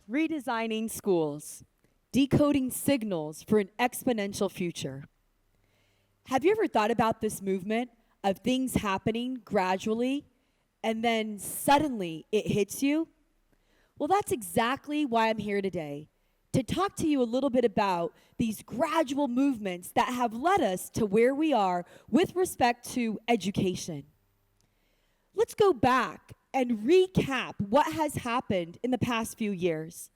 Redesigning schools, decoding signals for an exponential future. Have you ever thought about this movement of things happening gradually and then suddenly it hits you? Well, that's exactly why I'm here today, to talk to you a little bit about these gradual movements that have led us to where we are with respect to education. Let's go back and recap what has happened in the past few years.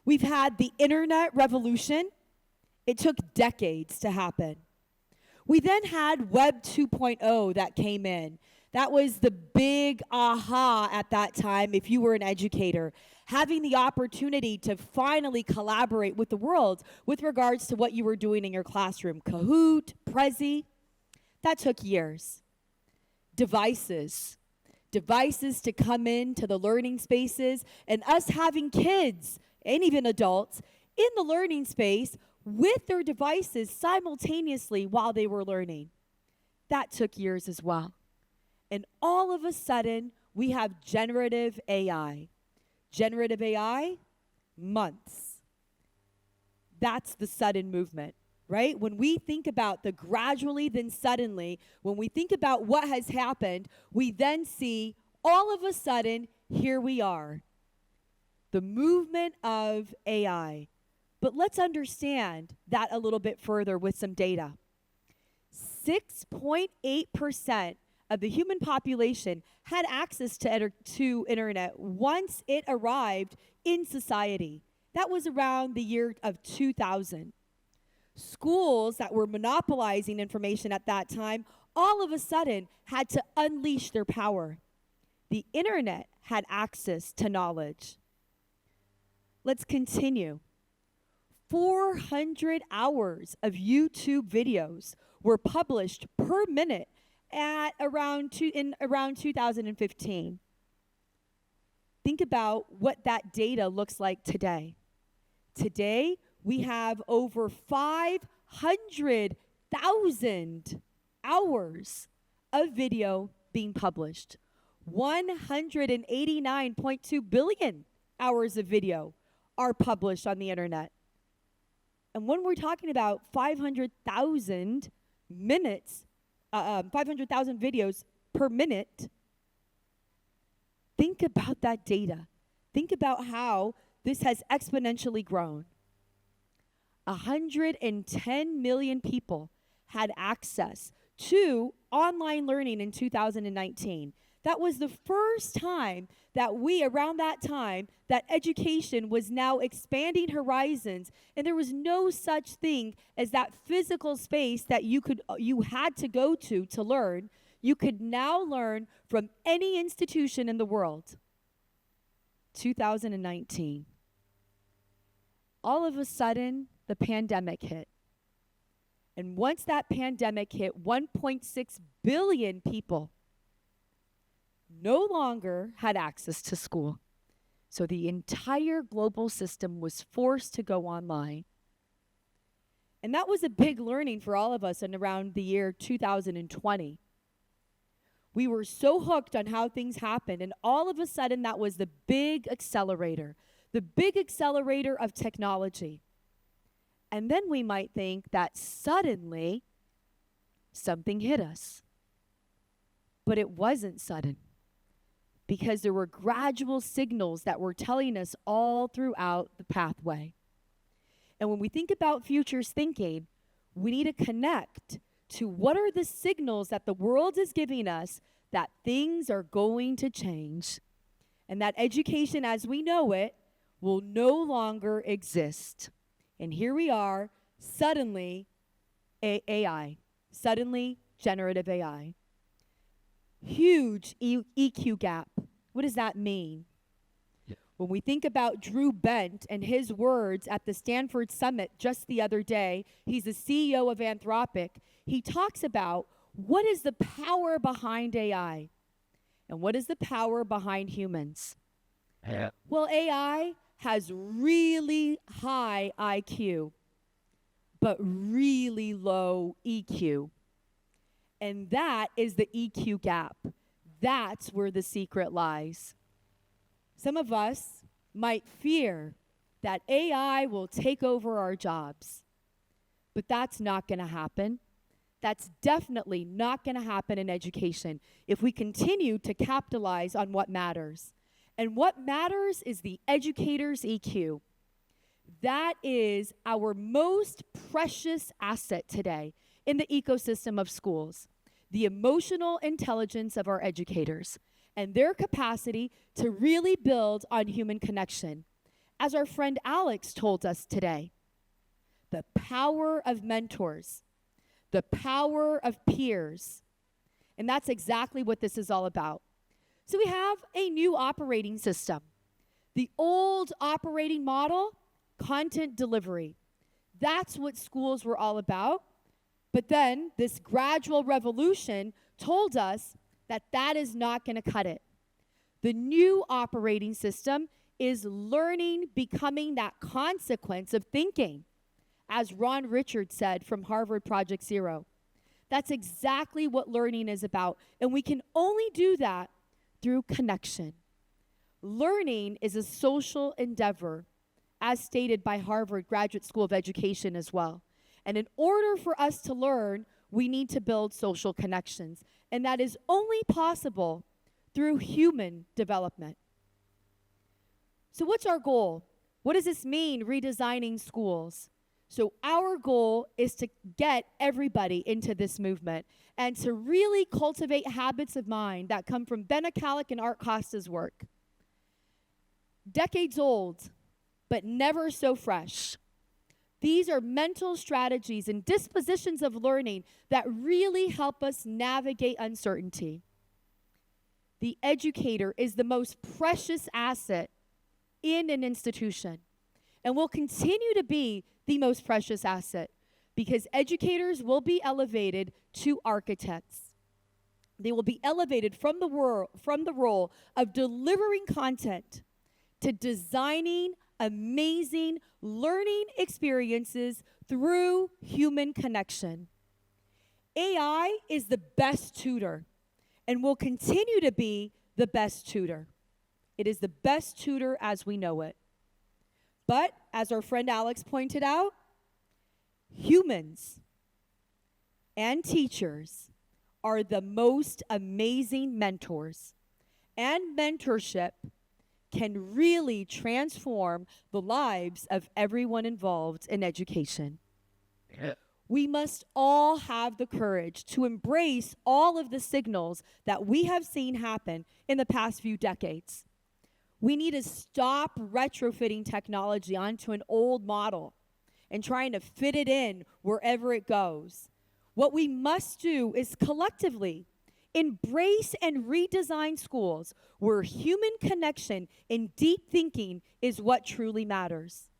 We've had the internet revolution. It took decades to happen. We then had Web 2.0 that came in. That was the big aha at that time if you were an educator, having the opportunity to finally collaborate with the world with regards to what you were doing in your classroom. Kahoot, Prezi, that took years. Devices to come into the learning spaces, and us having kids and even adults in the learning space with their devices simultaneously while they were learning. That took years as well. And all of a sudden, we have generative AI. Generative AI, months. That's the sudden movement, right? When we think about the gradually, then suddenly, when we think about what has happened, we then see all of a sudden, here we are. The movement of AI. But let's understand that a little bit further with some data. 6.8% of the human population had access to internet once it arrived in society. That was around the year of 2000. Schools that were monopolizing information at that time all of a sudden had to unleash their power. The internet had access to knowledge. Let's continue. 400 hours of YouTube videos were published per minute at around 2015. Think about what that data looks like today. Today, we have over 500,000 hours of video being published. 189.2 billion hours of video are published on the internet. And when we're talking about 500,000 minutes, 500,000 videos per minute, think about that data. Think about how this has exponentially grown. 110 million people had access to online learning in 2019. That was the first time that around that time, that education was now expanding horizons, and there was no such thing as that physical space that you had to go to learn. You could now learn from any institution in the world. 2019. All of a sudden, the pandemic hit. And once that pandemic hit, 1.6 billion people no longer had access to school. So the entire global system was forced to go online. And that was a big learning for all of us in around the year 2020. We were so hooked on how things happened, and all of a sudden that was the big accelerator of technology. And then we might think that suddenly something hit us. But it wasn't sudden, because there were gradual signals that were telling us all throughout the pathway. And when we think about futures thinking, we need to connect to what are the signals that the world is giving us that things are going to change, and that education as we know it will no longer exist. And here we are, suddenly AI, suddenly generative AI. Huge EQ gap. What does that mean? Yeah. When we think about Drew Bent and his words at the Stanford Summit just the other day, he's the CEO of Anthropic. He talks about what is the power behind AI and what is the power behind humans. Yeah. Well, AI has really high IQ, but really low EQ. And that is the EQ gap. That's where the secret lies. Some of us might fear that AI will take over our jobs. But that's not going to happen. That's definitely not going to happen in education if we continue to capitalize on what matters. And what matters is the educator's EQ. That is our most precious asset today in the ecosystem of schools, the emotional intelligence of our educators and their capacity to really build on human connection. As our friend Alex told us today, the power of mentors, the power of peers. And that's exactly what this is all about. So we have a new operating system. The old operating model, content delivery. That's what schools were all about. But then this gradual revolution told us that that is not going to cut it. The new operating system is learning becoming that consequence of thinking, as Ron Richards said from Harvard Project Zero. That's exactly what learning is about, and we can only do that through connection. Learning is a social endeavor, as stated by Harvard Graduate School of Education as well. And in order for us to learn, we need to build social connections, and that is only possible through human development. So what's our goal? What does this mean, redesigning schools? So our goal is to get everybody into this movement and to really cultivate habits of mind that come from Ben Acalek and Art Costa's work. Decades old, but never so fresh. These are mental strategies and dispositions of learning that really help us navigate uncertainty. The educator is the most precious asset in an institution and will continue to be the most precious asset because educators will be elevated to architects. They will be elevated from the role of delivering content to designing amazing learning experiences through human connection. AI is the best tutor and will continue to be the best tutor. It is the best tutor as we know it. But, as our friend Alex pointed out, humans and teachers are the most amazing mentors, and mentorship can really transform the lives of everyone involved in education. We must all have the courage to embrace all of the signals that we have seen happen in the past few decades. We need to stop retrofitting technology onto an old model and trying to fit it in wherever it goes. What we must do is collectively embrace and redesign schools where human connection and deep thinking is what truly matters.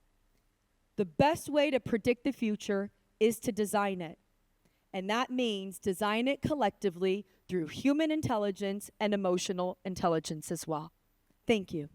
The best way to predict the future is to design it. And that means design it collectively through human intelligence and emotional intelligence as well. Thank you.